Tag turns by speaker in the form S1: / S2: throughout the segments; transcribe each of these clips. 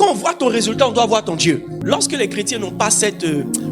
S1: Quand on voit ton résultat, on doit voir ton Dieu. Lorsque les chrétiens n'ont pas cette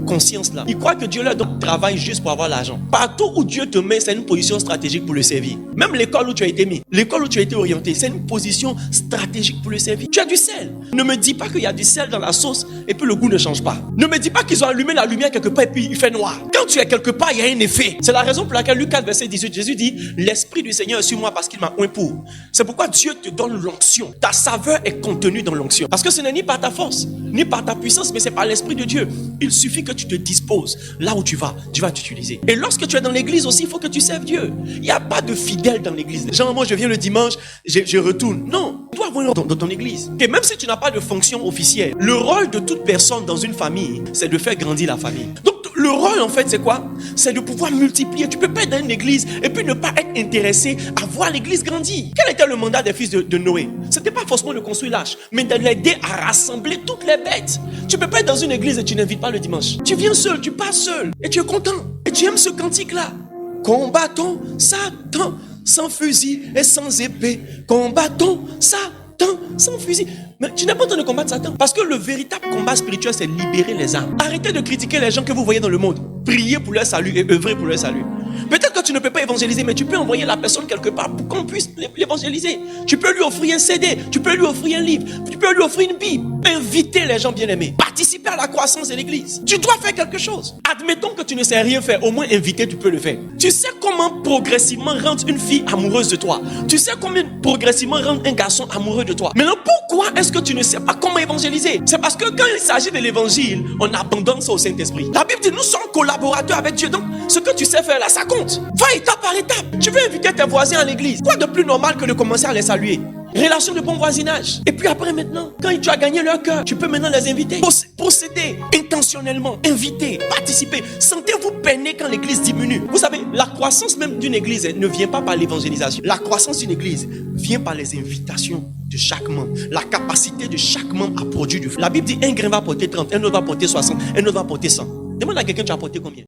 S1: conscience-là, ils croient que Dieu leur donne travail juste pour avoir l'argent. Partout où Dieu te met, c'est une position stratégique pour le servir. Même l'école où tu as été mis, l'école où tu as été orienté, c'est une position stratégique pour le servir. Tu as du sel. Ne me dis pas qu'il y a du sel dans la sauce et puis le goût ne change pas. Ne me dis pas qu'ils ont allumé la lumière quelque part et puis il fait noir. Quand tu es quelque part, il y a un effet. C'est la raison pour laquelle Luc 4, verset 18, Jésus dit, l'Esprit du Seigneur est sur moi parce qu'il m'a oint pour. C'est pourquoi Dieu te donne l'onction. Ta saveur est contenue dans l'onction. Parce que ce n'est ni par ta force, ni par ta puissance, mais c'est par l'Esprit de Dieu. Il suffit que tu te disposes. Là où tu vas t'utiliser. Et lorsque tu es dans l'église aussi, il faut que tu serves Dieu. Il n'y a pas de fidèle dans l'église. Genre, moi, je viens le dimanche, je retourne. Non, tu dois avoir dans ton église. Et même si tu n'as pas de fonction officielle, le rôle de toute personne dans une famille, c'est de faire grandir la famille. Donc, le rôle, en fait, c'est quoi? C'est de pouvoir multiplier. Tu peux pas être dans une église et puis ne pas être intéressé à voir l'église grandir. Quel était le mandat des fils de Noé? C'était pas forcément de construire l'arche, mais de l'aider à rassembler toutes les bêtes. Tu peux pas être dans une église et tu n'invites pas le dimanche. Tu viens seul, tu pars seul et tu es content. Et tu aimes ce cantique-là. Combattons Satan sans fusil et sans épée. Combattons Satan sans fusil. Mais tu n'as pas besoin de combattre Satan. Parce que le véritable combat spirituel, c'est libérer les âmes. Arrêtez de critiquer les gens que vous voyez dans le monde. Priez pour leur salut et œuvrez pour leur salut. Peut-être que tu ne peux pas évangéliser, mais tu peux envoyer la personne quelque part pour qu'on puisse l'évangéliser. Tu peux lui offrir un CD, tu peux lui offrir un livre, tu peux lui offrir une Bible. Inviter les gens bien-aimés. Participer à la croissance de l'église. Tu dois faire quelque chose. Admettons que tu ne sais rien faire, au moins inviter, tu peux le faire. Tu sais comment progressivement rendre une fille amoureuse de toi. Tu sais comment progressivement rendre un garçon amoureux de toi. Maintenant, pourquoi est-ce que tu ne sais pas comment évangéliser? C'est parce que quand il s'agit de l'évangile, on abandonne ça au Saint-Esprit. La Bible dit, nous sommes collaborateurs avec Dieu. Donc, ce que tu sais faire là, ça compte. Va étape par étape. Tu veux inviter tes voisins à l'église. Quoi de plus normal que de commencer à les saluer? Relation de bon voisinage. Et puis après maintenant, quand tu as gagné leur cœur, tu peux maintenant les inviter. Procéder intentionnellement, inviter, participer. Sentez-vous peiner quand l'église diminue. Vous savez, la croissance même d'une église ne vient pas par l'évangélisation. La croissance d'une église vient par les invitations de chaque membre. La capacité de chaque membre à produire du fruit. La Bible dit un grain va porter 30, un autre va porter 60, un autre va porter 100. Demande à quelqu'un, tu as porté combien?